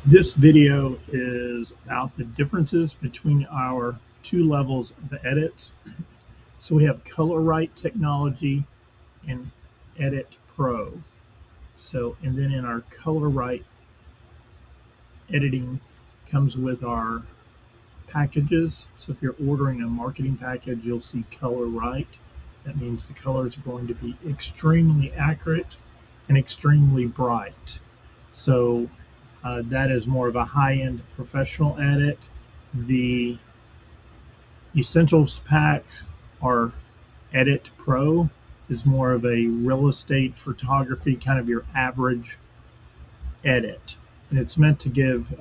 This video is about the differences between our two levels of edits. So we have color right technology and edit pro. And then in our color right editing comes with our packages. So if you're ordering a marketing package, you'll see color right. That means the colors are going to be extremely accurate and extremely bright. So that is more of a high-end professional edit. The Essentials pack or Edit Pro is more of a real estate photography, kind of your average edit. And it's meant to give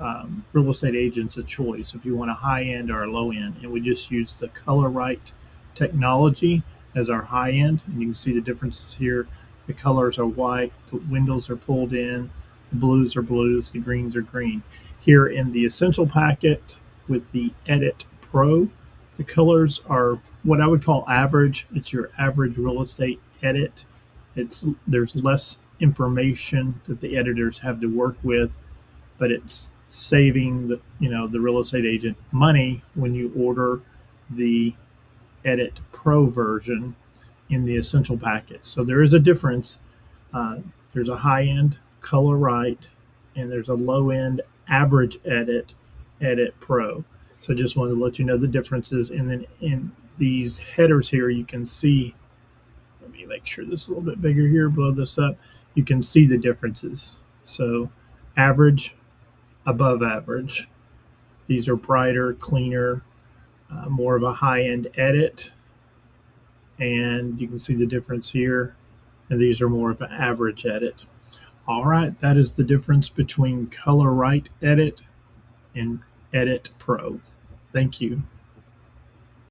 real estate agents a choice if you want a high end or a low end. And we just use the color right technology as our high end. And you can see the differences here. The colors are white, the windows are pulled in, the blues are blues, the greens are green. Here in the Essential packet with the Edit Pro, the colors are what I would call average. It's your average real estate edit. There's less information that the editors have to work with, but it's saving the real estate agent money when you order the Edit Pro version in the Essential package. So there is a difference. There's a high-end color right, and there's a low-end average Edit Pro. So just wanted to let you know the differences. And then in these headers here, you can see, let me make sure this is a little bit bigger here, blow this up. You can see the differences. So average, above average. These are brighter, cleaner, more of a high-end edit. And you can see the difference here. And these are more of an average edit. All right, that is the difference between color right edit and Edit Pro. Thank you.